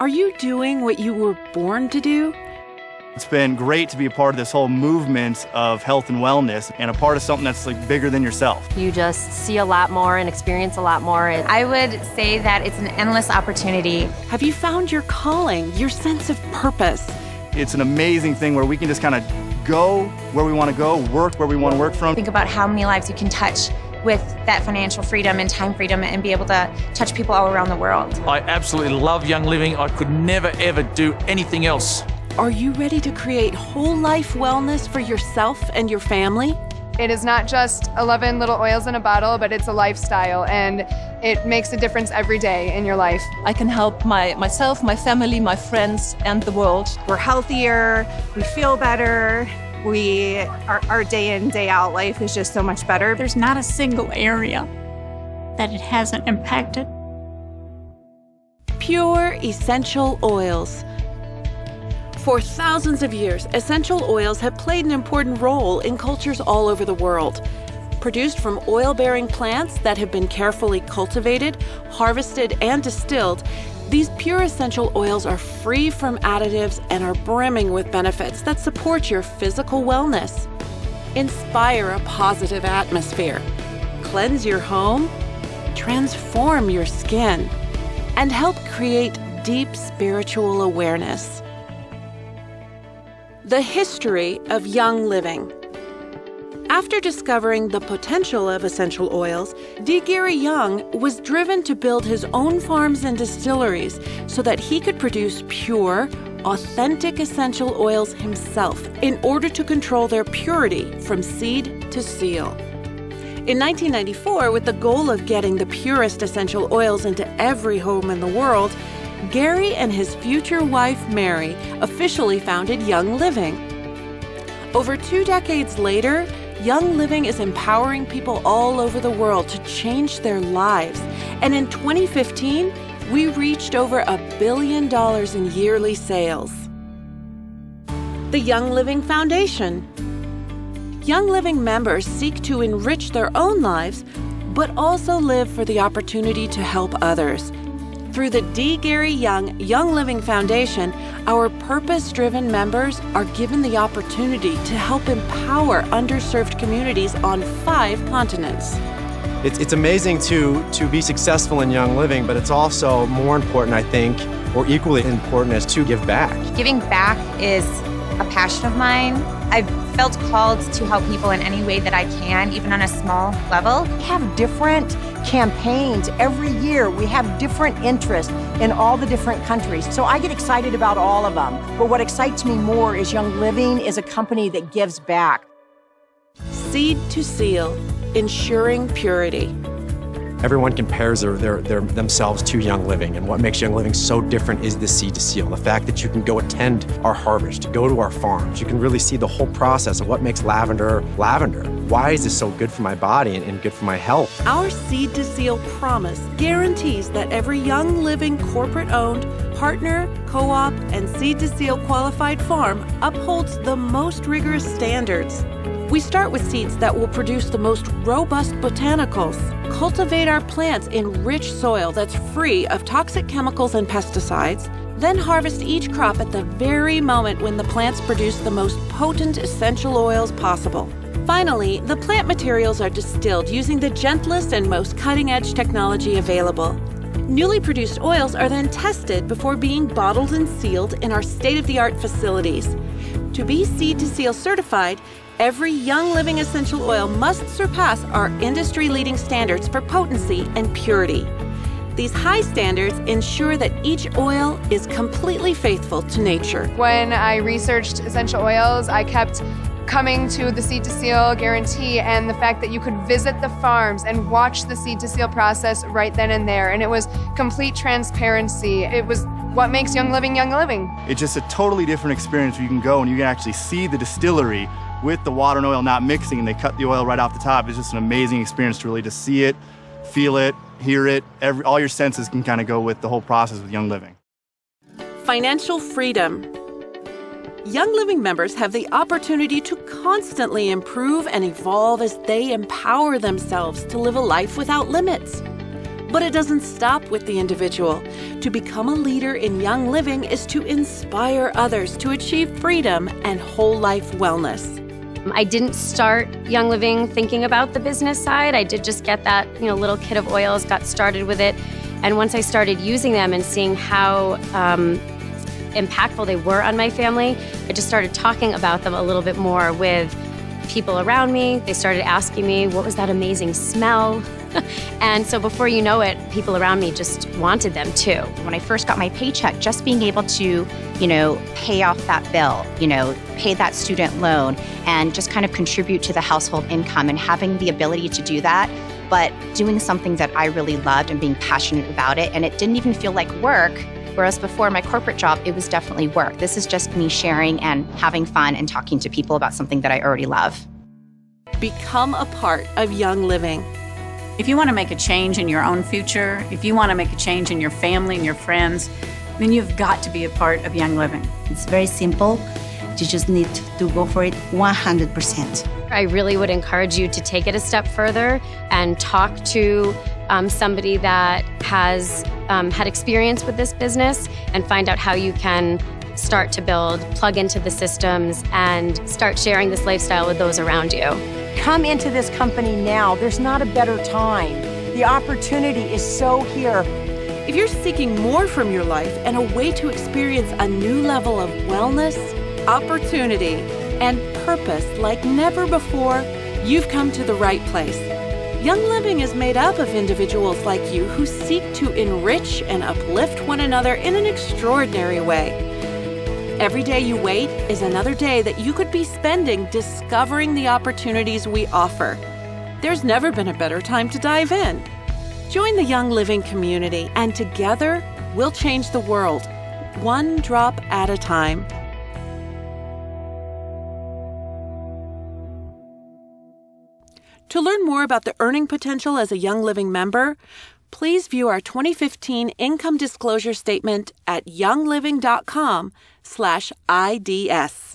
Are you doing what you were born to do? It's been great to be a part of this whole movement of health and wellness and a part of something that's like bigger than yourself. You just see a lot more and experience a lot more. I would say that it's an endless opportunity. Have you found your calling, your sense of purpose? It's an amazing thing where we can just kind of go where we want to go, work where we want to work from. Think about how many lives you can touch with that financial freedom and time freedom and be able to touch people all around the world. I absolutely love Young Living. I could never, ever do anything else. Are you ready to create whole life wellness for yourself and your family? It is not just 11 little oils in a bottle, but it's a lifestyle, and it makes a difference every day in your life. I can help myself, my family, my friends, and the world. We're healthier, we feel better, our day in, day out life is just so much better. There's not a single area that it hasn't impacted. Pure essential oils. For thousands of years, essential oils have played an important role in cultures all over the world. Produced from oil-bearing plants that have been carefully cultivated, harvested, and distilled, these pure essential oils are free from additives and are brimming with benefits that support your physical wellness. Inspire a positive atmosphere, cleanse your home, transform your skin, and help create deep spiritual awareness. The history of Young Living. After discovering the potential of essential oils, D. Gary Young was driven to build his own farms and distilleries so that he could produce pure, authentic essential oils himself in order to control their purity from seed to seal. In 1994, with the goal of getting the purest essential oils into every home in the world, Gary and his future wife, Mary, officially founded Young Living. Over 2 decades later, Young Living is empowering people all over the world to change their lives. And in 2015, we reached over $1 billion in yearly sales. The Young Living Foundation. Young Living members seek to enrich their own lives, but also live for the opportunity to help others. Through the D. Gary Young Young Living Foundation, our purpose-driven members are given the opportunity to help empower underserved communities on 5 continents. It's amazing to be successful in Young Living, but it's also more important, I think, or equally important, is to give back. Giving back is a passion of mine. I've felt called to help people in any way that I can, even on a small level. We have different campaigns every year. We have different interests in all the different countries. So I get excited about all of them. But what excites me more is Young Living is a company that gives back. Seed to seal, ensuring purity. Everyone compares themselves to Young Living, and what makes Young Living so different is the seed to seal. The fact that you can go attend our harvest, go to our farms. You can really see the whole process of what makes lavender lavender. Why is this so good for my body and good for my health? Our Seed to Seal promise guarantees that every Young Living corporate-owned, partner, co-op, and Seed to Seal qualified farm upholds the most rigorous standards. We start with seeds that will produce the most robust botanicals, cultivate our plants in rich soil that's free of toxic chemicals and pesticides, then harvest each crop at the very moment when the plants produce the most potent essential oils possible. Finally, the plant materials are distilled using the gentlest and most cutting-edge technology available. Newly produced oils are then tested before being bottled and sealed in our state-of-the-art facilities. To be Seed to Seal certified, every Young Living essential oil must surpass our industry-leading standards for potency and purity. These high standards ensure that each oil is completely faithful to nature. When I researched essential oils, I kept coming to the Seed to Seal guarantee and the fact that you could visit the farms and watch the Seed to Seal process right then and there. And it was complete transparency. It was what makes Young Living Young Living. It's just a totally different experience where you can go and you can actually see the distillery with the water and oil not mixing, and they cut the oil right off the top. It's just an amazing experience to really just see it, feel it, hear it. All your senses can kind of go with the whole process with Young Living. Financial freedom. Young Living members have the opportunity to constantly improve and evolve as they empower themselves to live a life without limits. But it doesn't stop with the individual. To become a leader in Young Living is to inspire others to achieve freedom and whole life wellness. I didn't start Young Living thinking about the business side. I did just get that, little kit of oils, got started with it. And once I started using them and seeing how impactful they were on my family, I just started talking about them a little bit more with people around me. They started asking me, what was that amazing smell? And so before you know it, people around me just wanted them too. When I first got my paycheck, just being able to, pay off that bill, pay that student loan, and just kind of contribute to the household income, and having the ability to do that, but doing something that I really loved and being passionate about it. And it didn't even feel like work. Whereas before my corporate job, it was definitely work. This is just me sharing and having fun and talking to people about something that I already love. Become a part of Young Living. If you want to make a change in your own future, if you want to make a change in your family and your friends, then you've got to be a part of Young Living. It's very simple. You just need to go for it 100%. I really would encourage you to take it a step further and talk to somebody that has had experience with this business and find out how you can start to plug into the systems, and start sharing this lifestyle with those around you. Come into this company now. There's not a better time. The opportunity is so here. If you're seeking more from your life and a way to experience a new level of wellness, opportunity, and purpose like never before, you've come to the right place. Young Living is made up of individuals like you who seek to enrich and uplift one another in an extraordinary way. Every day you wait is another day that you could be spending discovering the opportunities we offer. There's never been a better time to dive in. Join the Young Living community, and together we'll change the world, one drop at a time. To learn more about the earning potential as a Young Living member, please view our 2015 income disclosure statement at youngliving.com/IDS.